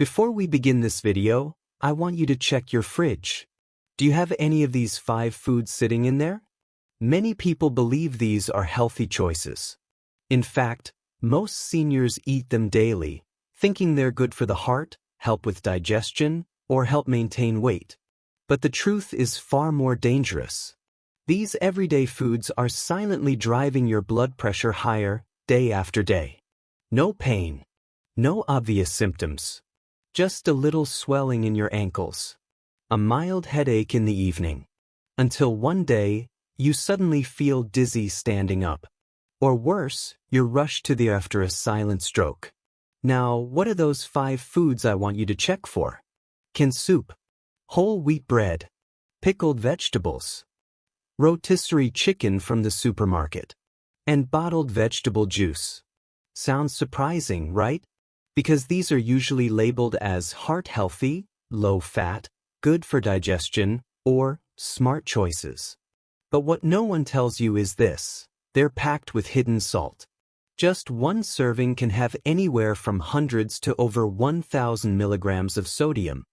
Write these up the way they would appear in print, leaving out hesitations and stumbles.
Before we begin this video, I want you to check your fridge. Do you have any of these 5 foods sitting in there? Many people believe these are healthy choices. In fact, most seniors eat them daily, thinking they're good for the heart, help with digestion, or help maintain weight. But the truth is far more dangerous. These everyday foods are silently driving your blood pressure higher day after day. No pain, no obvious symptoms, just a little swelling in your ankles, a mild headache in the evening, until one day you suddenly feel dizzy standing up. Or worse, you're rushed to the after a silent stroke. Now, what are those 5 foods I want you to check for? Canned soup, whole wheat bread, pickled vegetables, rotisserie chicken from the supermarket, and bottled vegetable juice. Sounds surprising, right? Because these are usually labeled as heart-healthy, low-fat, good for digestion, or smart choices. But what no one tells you is this: they're packed with hidden salt. Just one serving can have anywhere from hundreds to over 1,000 milligrams of sodium.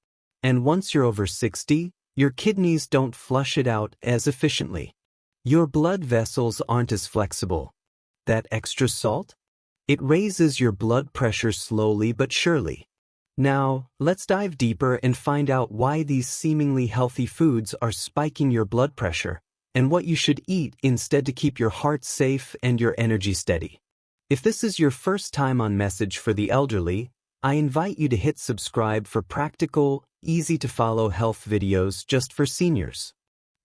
And once you're over 60, your kidneys don't flush it out as efficiently. Your blood vessels aren't as flexible. That extra salt? It raises your blood pressure slowly but surely. Now, let's dive deeper and find out why these seemingly healthy foods are spiking your blood pressure, and what you should eat instead to keep your heart safe and your energy steady. If this is your first time on Message for the Elderly, I invite you to hit subscribe for practical, easy-to-follow health videos just for seniors.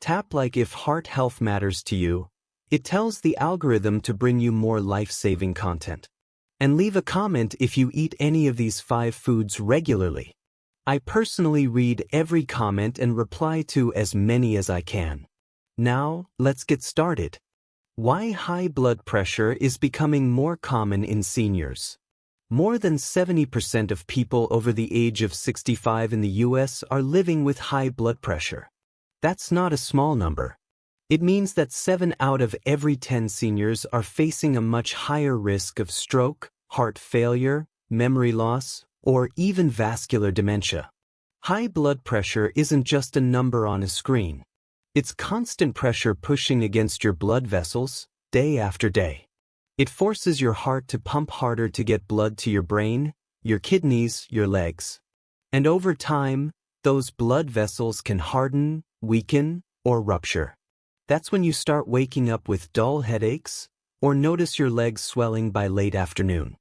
Tap like if heart health matters to you. It tells the algorithm to bring you more life-saving content. And leave a comment if you eat any of these 5 foods regularly. I personally read every comment and reply to as many as I can. Now, let's get started. Why high blood pressure is becoming more common in seniors. More than 70% of people over the age of 65 in the US are living with high blood pressure. That's not a small number. It means that 7 out of every 10 seniors are facing a much higher risk of stroke, heart failure, memory loss, or even vascular dementia. High blood pressure isn't just a number on a screen. It's constant pressure pushing against your blood vessels, day after day. It forces your heart to pump harder to get blood to your brain, your kidneys, your legs. And over time, those blood vessels can harden, weaken, or rupture. That's when you start waking up with dull headaches, or notice your legs swelling by late afternoon.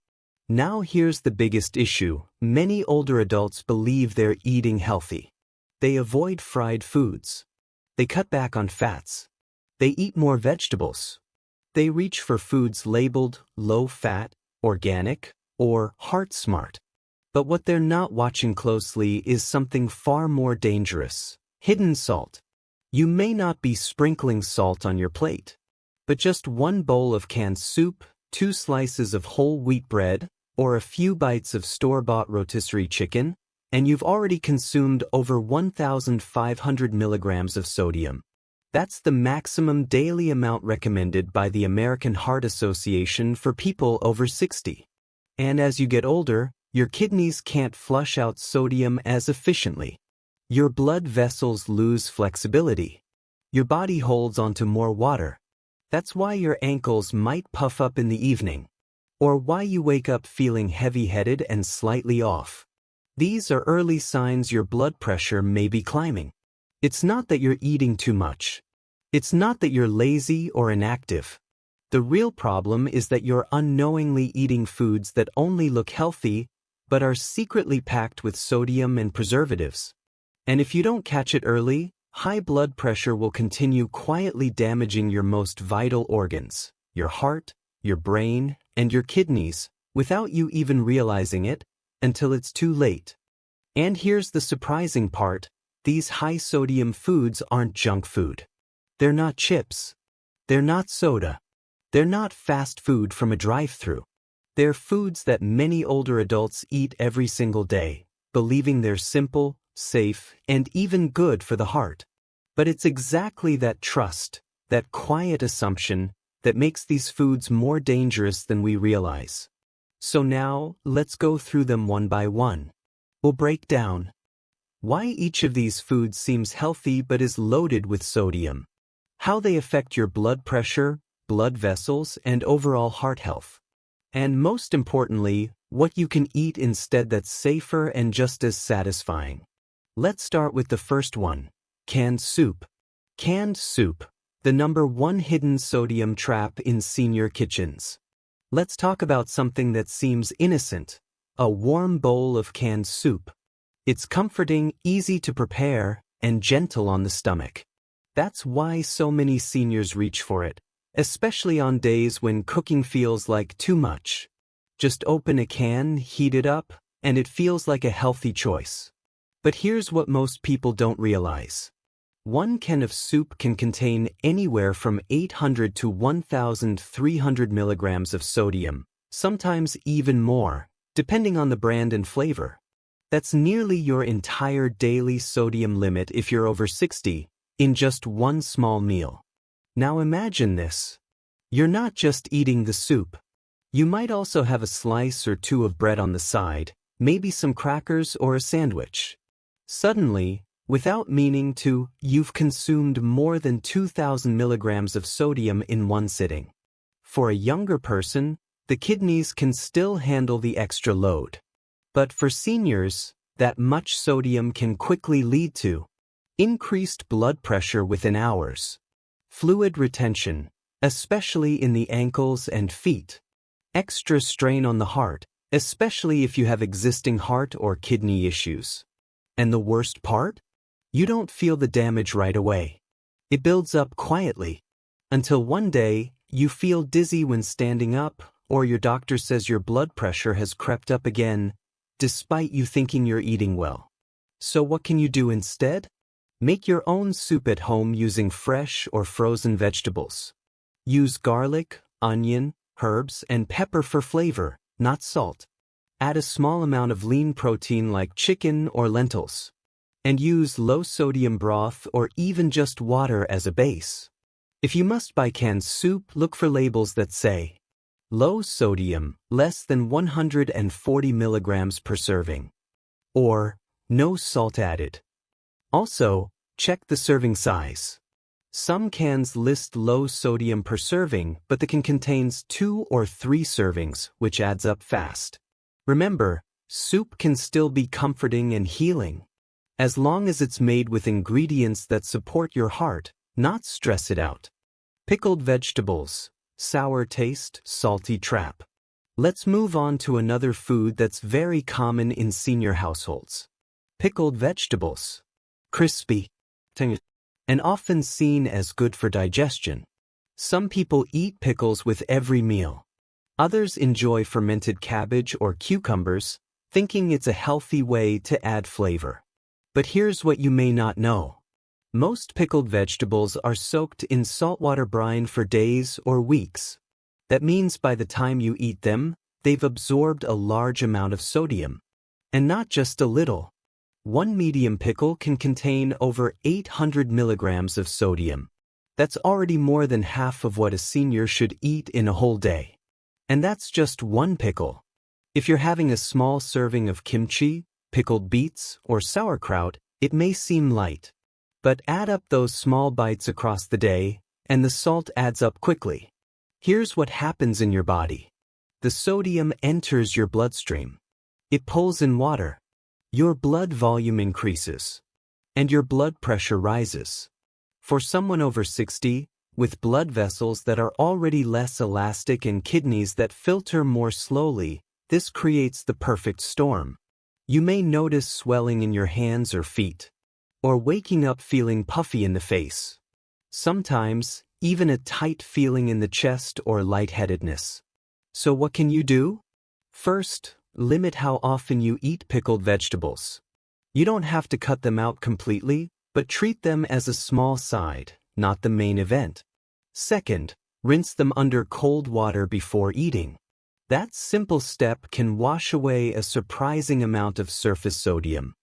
Now here's the biggest issue. Many older adults believe they're eating healthy. They avoid fried foods. They cut back on fats. They eat more vegetables. They reach for foods labeled low-fat, organic, or heart-smart. But what they're not watching closely is something far more dangerous: hidden salt. You may not be sprinkling salt on your plate, but just one bowl of canned soup, 2 slices of whole wheat bread, or a few bites of store-bought rotisserie chicken, and you've already consumed over 1,500 milligrams of sodium. That's the maximum daily amount recommended by the American Heart Association for people over 60. And as you get older, your kidneys can't flush out sodium as efficiently. Your blood vessels lose flexibility. Your body holds onto more water. That's why your ankles might puff up in the evening, or why you wake up feeling heavy-headed and slightly off. These are early signs your blood pressure may be climbing. It's not that you're eating too much. It's not that you're lazy or inactive. The real problem is that you're unknowingly eating foods that only look healthy, but are secretly packed with sodium and preservatives. And if you don't catch it early, high blood pressure will continue quietly damaging your most vital organs, your heart, your brain, and your kidneys, without you even realizing it, until it's too late. And here's the surprising part: these high-sodium foods aren't junk food. They're not chips. They're not soda. They're not fast food from a drive-thru. They're foods that many older adults eat every single day, believing they're simple, safe, and even good for the heart. But it's exactly that trust, that quiet assumption, that makes these foods more dangerous than we realize. So now, let's go through them one by one. We'll break down why each of these foods seems healthy but is loaded with sodium, how they affect your blood pressure, blood vessels, and overall heart health, and most importantly, what you can eat instead that's safer and just as satisfying. Let's start with the first one, canned soup. Canned soup, the #1 hidden sodium trap in senior kitchens. Let's talk about something that seems innocent, a warm bowl of canned soup. It's comforting, easy to prepare, and gentle on the stomach. That's why so many seniors reach for it, especially on days when cooking feels like too much. Just open a can, heat it up, and it feels like a healthy choice. But here's what most people don't realize. One can of soup can contain anywhere from 800 to 1,300 milligrams of sodium, sometimes even more, depending on the brand and flavor. That's nearly your entire daily sodium limit if you're over 60, in just one small meal. Now imagine this. You're not just eating the soup. You might also have a slice or two of bread on the side, maybe some crackers or a sandwich. Suddenly, without meaning to, you've consumed more than 2,000 milligrams of sodium in one sitting. For a younger person, the kidneys can still handle the extra load. But for seniors, that much sodium can quickly lead to increased blood pressure within hours, fluid retention, especially in the ankles and feet, extra strain on the heart, especially if you have existing heart or kidney issues. And the worst part? You don't feel the damage right away. It builds up quietly, until one day you feel dizzy when standing up, or your doctor says your blood pressure has crept up again, despite you thinking you're eating well. So what can you do instead? Make your own soup at home using fresh or frozen vegetables. Use garlic, onion, herbs, and pepper for flavor, not salt. Add a small amount of lean protein like chicken or lentils. And use low-sodium broth or even just water as a base. If you must buy canned soup, look for labels that say low sodium, less than 140 milligrams per serving, or no salt added. Also, check the serving size. Some cans list low sodium per serving, but the can contains 2 or 3 servings, which adds up fast. Remember, soup can still be comforting and healing, as long as it's made with ingredients that support your heart, not stress it out. Pickled vegetables, sour taste, salty trap. Let's move on to another food that's very common in senior households. Pickled vegetables. Crispy, and often seen as good for digestion. Some people eat pickles with every meal. Others enjoy fermented cabbage or cucumbers, thinking it's a healthy way to add flavor. But here's what you may not know. Most pickled vegetables are soaked in saltwater brine for days or weeks. That means by the time you eat them, they've absorbed a large amount of sodium. And not just a little. One medium pickle can contain over 800 milligrams of sodium. That's already more than half of what a senior should eat in a whole day. And that's just one pickle. If you're having a small serving of kimchi, pickled beets, or sauerkraut, it may seem light. But add up those small bites across the day, and the salt adds up quickly. Here's what happens in your body. The sodium enters your bloodstream. It pulls in water. Your blood volume increases. And your blood pressure rises. For someone over 60, with blood vessels that are already less elastic and kidneys that filter more slowly, this creates the perfect storm. You may notice swelling in your hands or feet, or waking up feeling puffy in the face. Sometimes, even a tight feeling in the chest or lightheadedness. So what can you do? First, limit how often you eat pickled vegetables. You don't have to cut them out completely, but treat them as a small side, not the main event. Second, rinse them under cold water before eating. That simple step can wash away a surprising amount of surface sodium.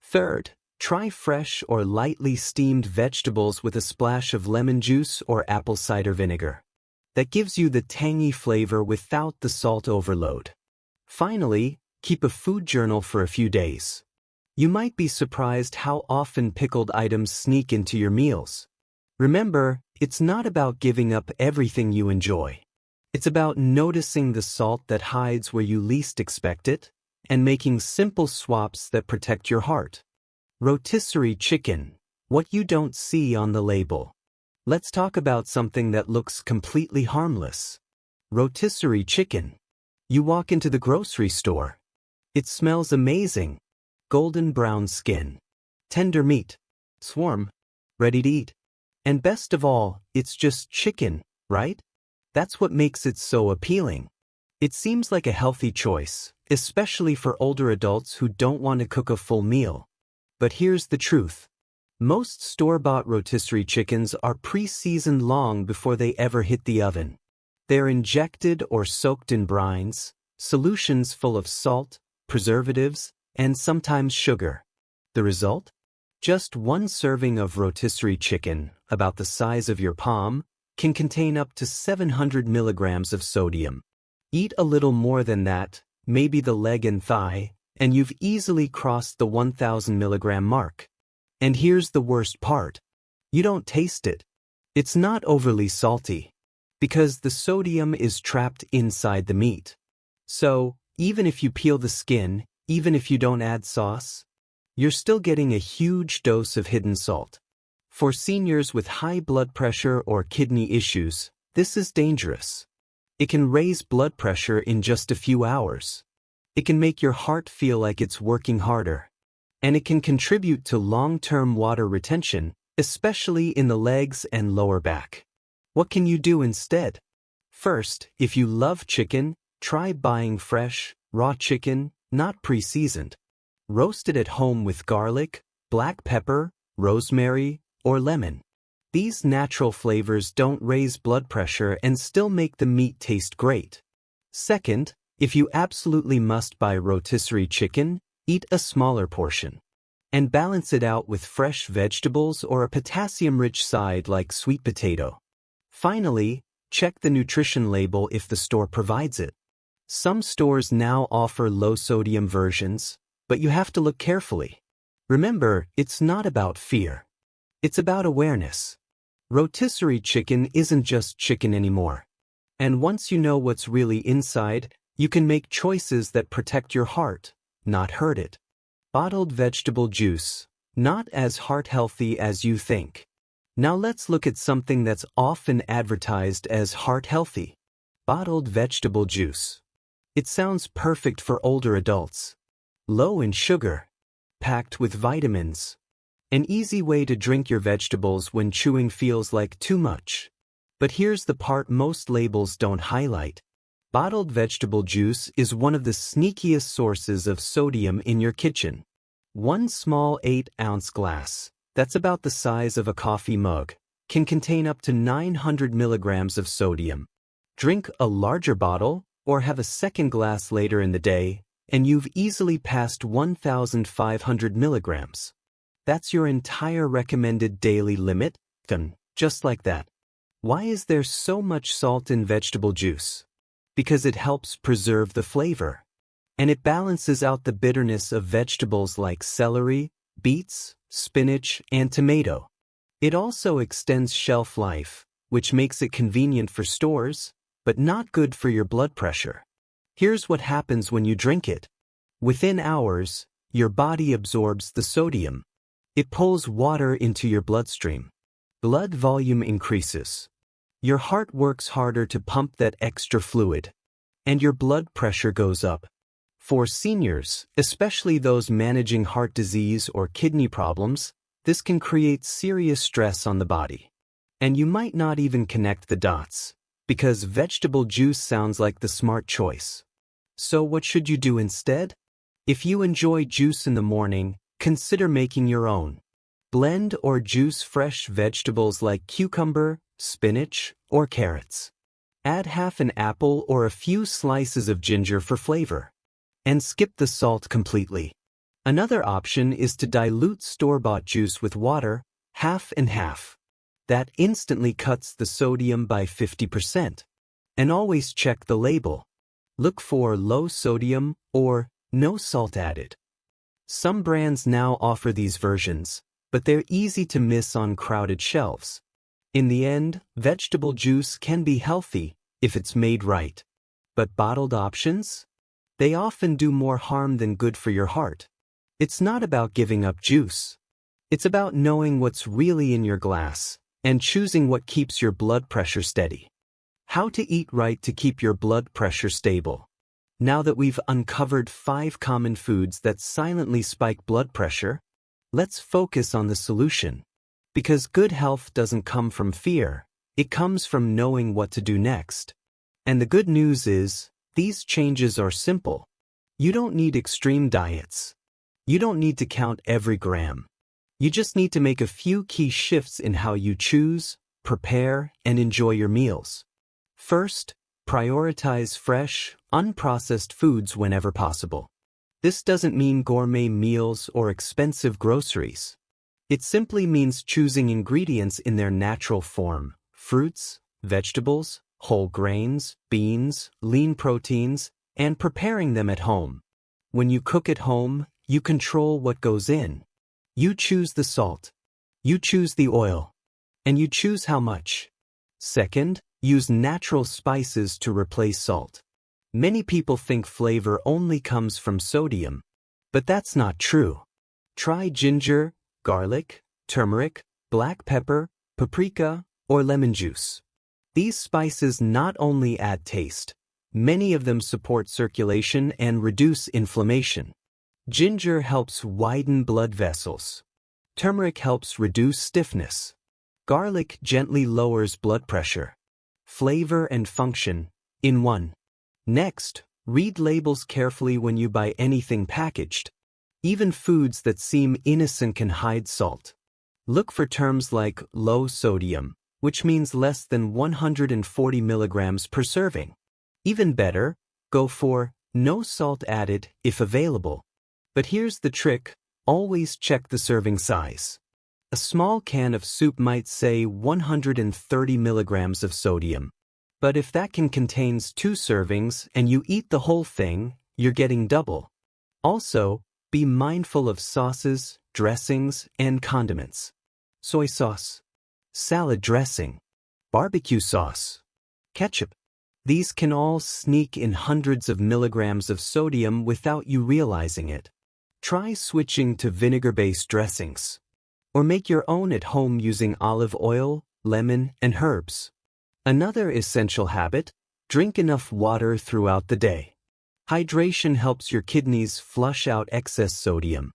Third, try fresh or lightly steamed vegetables with a splash of lemon juice or apple cider vinegar. That gives you the tangy flavor without the salt overload. Finally, keep a food journal for a few days. You might be surprised how often pickled items sneak into your meals. Remember, it's not about giving up everything you enjoy. It's about noticing the salt that hides where you least expect it, and making simple swaps that protect your heart. Rotisserie chicken. What you don't see on the label. Let's talk about something that looks completely harmless. Rotisserie chicken. You walk into the grocery store. It smells amazing. Golden brown skin. Tender meat. Swarm. Ready to eat. And best of all, it's just chicken, right? That's what makes it so appealing. It seems like a healthy choice, especially for older adults who don't want to cook a full meal. But here's the truth. Most store-bought rotisserie chickens are pre-seasoned long before they ever hit the oven. They're injected or soaked in brines, solutions full of salt, preservatives, and sometimes sugar. The result? Just one serving of rotisserie chicken, about the size of your palm, can contain up to 700 milligrams of sodium. Eat a little more than that, maybe the leg and thigh, and you've easily crossed the 1,000 milligram mark. And here's the worst part. You don't taste it. It's not overly salty, because the sodium is trapped inside the meat. So, even if you peel the skin, even if you don't add sauce, you're still getting a huge dose of hidden salt. For seniors with high blood pressure or kidney issues, this is dangerous. It can raise blood pressure in just a few hours. It can make your heart feel like it's working harder. And it can contribute to long-term water retention, especially in the legs and lower back. What can you do instead? First, if you love chicken, try buying fresh, raw chicken, not pre-seasoned. Roast it at home with garlic, black pepper, rosemary, or lemon. These natural flavors don't raise blood pressure and still make the meat taste great. Second, if you absolutely must buy rotisserie chicken, eat a smaller portion. And balance it out with fresh vegetables or a potassium-rich side like sweet potato. Finally, check the nutrition label if the store provides it. Some stores now offer low-sodium versions, but you have to look carefully. Remember, it's not about fear. It's about awareness. Rotisserie chicken isn't just chicken anymore. And once you know what's really inside, you can make choices that protect your heart, not hurt it. Bottled vegetable juice, not as heart-healthy as you think. Now let's look at something that's often advertised as heart-healthy. Bottled vegetable juice. It sounds perfect for older adults. Low in sugar. Packed with vitamins. An easy way to drink your vegetables when chewing feels like too much. But here's the part most labels don't highlight. Bottled vegetable juice is one of the sneakiest sources of sodium in your kitchen. One small 8-ounce glass, that's about the size of a coffee mug, can contain up to 900 milligrams of sodium. Drink a larger bottle, or have a second glass later in the day, and you've easily passed 1,500 milligrams. That's your entire recommended daily limit, just like that. Why is there so much salt in vegetable juice? Because it helps preserve the flavor. And it balances out the bitterness of vegetables like celery, beets, spinach, and tomato. It also extends shelf life, which makes it convenient for stores, but not good for your blood pressure. Here's what happens when you drink it. Within hours, your body absorbs the sodium. It pulls water into your bloodstream. Blood volume increases. Your heart works harder to pump that extra fluid. And your blood pressure goes up. For seniors, especially those managing heart disease or kidney problems, this can create serious stress on the body. And you might not even connect the dots, because vegetable juice sounds like the smart choice. So what should you do instead? If you enjoy juice in the morning, consider making your own. Blend or juice fresh vegetables like cucumber, spinach, or carrots. Add half an apple or a few slices of ginger for flavor. And skip the salt completely. Another option is to dilute store-bought juice with water, half and half. That instantly cuts the sodium by 50%. And always check the label. Look for low sodium or no salt added. Some brands now offer these versions, but they're easy to miss on crowded shelves. In the end, vegetable juice can be healthy if it's made right. But bottled options? They often do more harm than good for your heart. It's not about giving up juice. It's about knowing what's really in your glass and choosing what keeps your blood pressure steady. How to eat right to keep your blood pressure stable. Now that we've uncovered 5 common foods that silently spike blood pressure, let's focus on the solution. Because good health doesn't come from fear, it comes from knowing what to do next. And the good news is, these changes are simple. You don't need extreme diets. You don't need to count every gram. You just need to make a few key shifts in how you choose, prepare, and enjoy your meals. First, prioritize fresh, unprocessed foods whenever possible. This doesn't mean gourmet meals or expensive groceries. It simply means choosing ingredients in their natural form: fruits, vegetables, whole grains, beans, lean proteins, and preparing them at home. When you cook at home, you control what goes in. You choose the salt. You choose the oil. And you choose how much. Second, use natural spices to replace salt. Many people think flavor only comes from sodium, but that's not true. Try ginger, garlic, turmeric, black pepper, paprika, or lemon juice. These spices not only add taste, many of them support circulation and reduce inflammation. Ginger helps widen blood vessels. Turmeric helps reduce stiffness. Garlic gently lowers blood pressure. Flavor and function in one. Next, read labels carefully when you buy anything packaged. Even foods that seem innocent can hide salt. Look for terms like low sodium, which means less than 140 milligrams per serving. Even better, go for no salt added if available. But here's the trick: always check the serving size. A small can of soup might say 130 milligrams of sodium. But if that can contains 2 servings and you eat the whole thing, you're getting double. Also, be mindful of sauces, dressings, and condiments. Soy sauce, salad dressing, barbecue sauce, ketchup. These can all sneak in hundreds of milligrams of sodium without you realizing it. Try switching to vinegar-based dressings. Or make your own at home using olive oil, lemon, and herbs. Another essential habit: drink enough water throughout the day. Hydration helps your kidneys flush out excess sodium.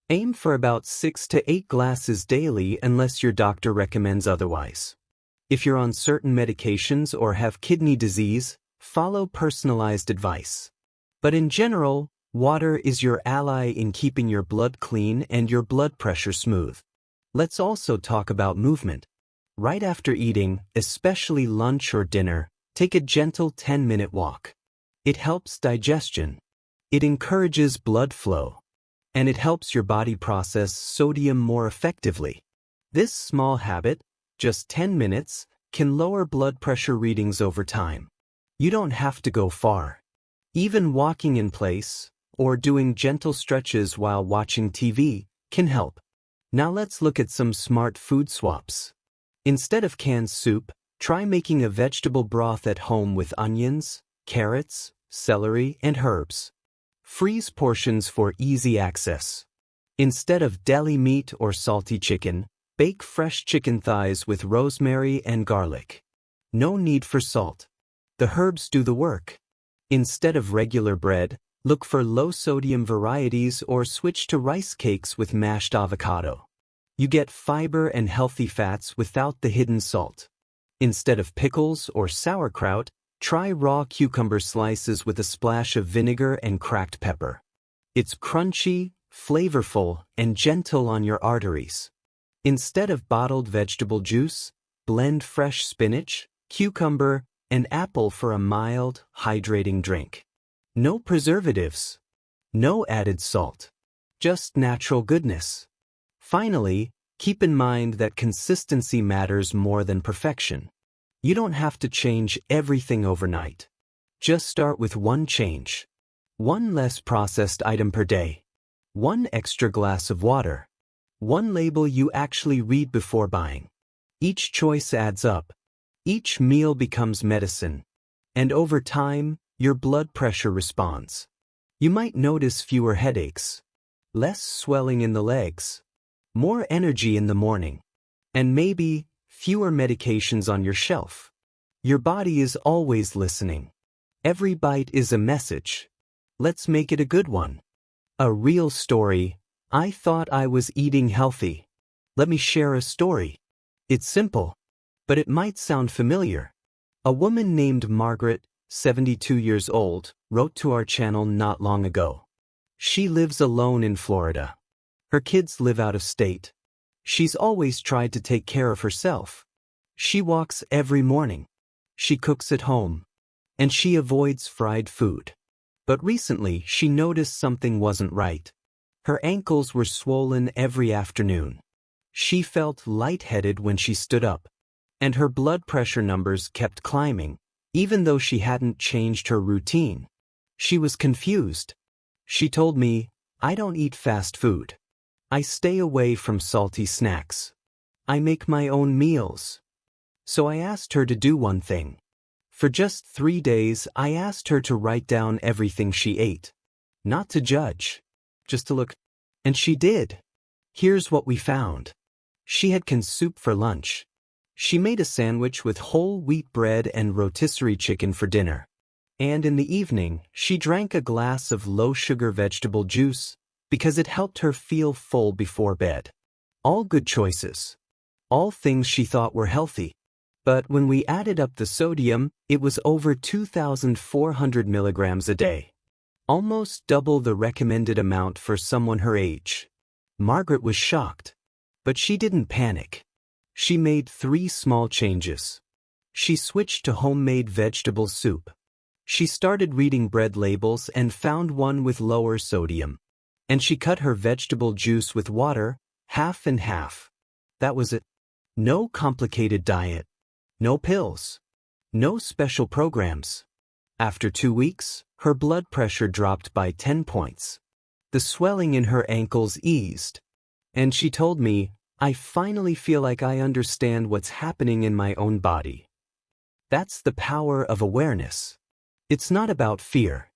Aim for about 6 to 8 glasses daily unless your doctor recommends otherwise. If you're on certain medications or have kidney disease, follow personalized advice. But in general, water is your ally in keeping your blood clean and your blood pressure smooth. Let's also talk about movement. Right after eating, especially lunch or dinner, take a gentle 10-minute walk. It helps digestion. It encourages blood flow. And it helps your body process sodium more effectively. This small habit, just 10 minutes, can lower blood pressure readings over time. You don't have to go far. Even walking in place, or doing gentle stretches while watching TV, can help. Now let's look at some smart food swaps. Instead of canned soup, try making a vegetable broth at home with onions, carrots, celery, and herbs. Freeze portions for easy access. Instead of deli meat or salty chicken, bake fresh chicken thighs with rosemary and garlic. No need for salt. The herbs do the work. Instead of regular bread, look for low-sodium varieties or switch to rice cakes with mashed avocado. You get fiber and healthy fats without the hidden salt. Instead of pickles or sauerkraut, try raw cucumber slices with a splash of vinegar and cracked pepper. It's crunchy, flavorful, and gentle on your arteries. Instead of bottled vegetable juice, blend fresh spinach, cucumber, and apple for a mild, hydrating drink. No preservatives. No added salt. Just natural goodness. Finally, keep in mind that consistency matters more than perfection. You don't have to change everything overnight. Just start with one change. One less processed item per day. one extra glass of water, one label you actually read before buying. Each choice adds up. Each meal becomes medicine. And over time, your blood pressure responds. You might notice fewer headaches, less swelling in the legs, more energy in the morning, and maybe fewer medications on your shelf. Your body is always listening. Every bite is a message. Let's make it a good one. A real story. I thought I was eating healthy. Let me share a story. It's simple, but it might sound familiar. A woman named Margaret, 72 years old, wrote to our channel not long ago. She lives alone in Florida. Her kids live out of state. She's always tried to take care of herself. She walks every morning. She cooks at home. And she avoids fried food. But recently she noticed something wasn't right. Her ankles were swollen every afternoon. She felt lightheaded when she stood up. And her blood pressure numbers kept climbing, even though she hadn't changed her routine. She was confused. She told me, "I don't eat fast food. I stay away from salty snacks. I make my own meals." So I asked her to do one thing. For just 3 days, I asked her to write down everything she ate. Not to judge, just to look. And she did. Here's what we found. She had canned soup for lunch. She made a sandwich with whole wheat bread and rotisserie chicken for dinner. And in the evening, she drank a glass of low-sugar vegetable juice because it helped her feel full before bed. All good choices. All things she thought were healthy. But when we added up the sodium, it was over 2,400 milligrams a day. Almost double the recommended amount for someone her age. Margaret was shocked. But she didn't panic. She made 3 small changes. She switched to homemade vegetable soup. She started reading bread labels and found one with lower sodium. And she cut her vegetable juice with water, half and half. That was it. No complicated diet. No pills. No special programs. After 2 weeks, her blood pressure dropped by 10 points. The swelling in her ankles eased. And she told me, "I finally feel like I understand what's happening in my own body." That's the power of awareness. It's not about fear.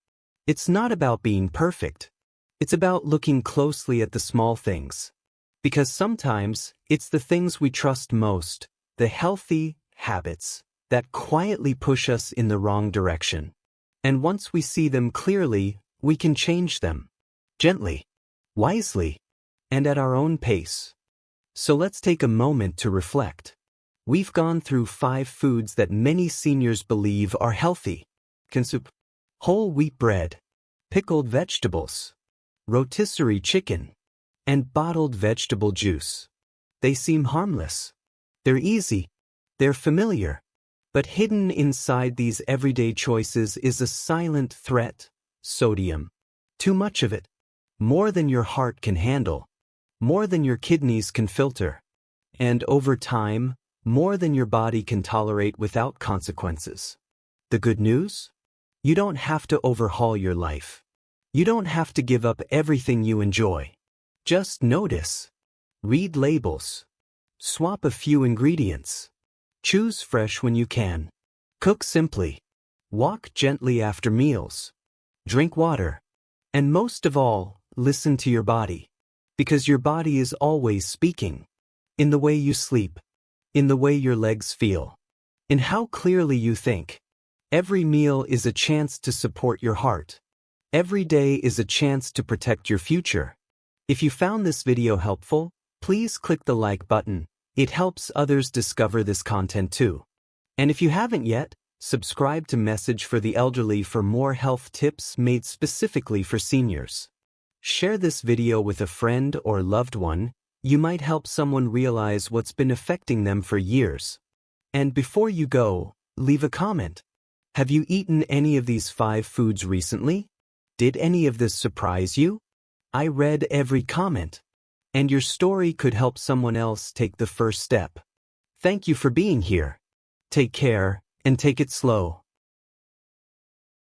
It's not about being perfect. It's about looking closely at the small things. Because sometimes, it's the things we trust most, the healthy habits, that quietly push us in the wrong direction. And once we see them clearly, we can change them. Gently, wisely, and at our own pace. So let's take a moment to reflect. We've gone through 5 foods that many seniors believe are healthy. Canned soup, whole wheat bread, pickled vegetables, rotisserie chicken, and bottled vegetable juice. They seem harmless. They're easy. They're familiar. But hidden inside these everyday choices is a silent threat: sodium. Too much of it. More than your heart can handle. More than your kidneys can filter. And over time, more than your body can tolerate without consequences. The good news? You don't have to overhaul your life. You don't have to give up everything you enjoy. Just notice. Read labels. Swap a few ingredients. Choose fresh when you can. Cook simply. Walk gently after meals. Drink water. And most of all, listen to your body. Because your body is always speaking. In the way you sleep. In the way your legs feel. In how clearly you think. Every meal is a chance to support your heart. Every day is a chance to protect your future. If you found this video helpful, please click the like button. It helps others discover this content too. And if you haven't yet, subscribe to Message for the Elderly for more health tips made specifically for seniors. Share this video with a friend or loved one. You might help someone realize what's been affecting them for years. And before you go, leave a comment. Have you eaten any of these 5 foods recently? Did any of this surprise you? I read every comment. And your story could help someone else take the first step. Thank you for being here. Take care, and take it slow.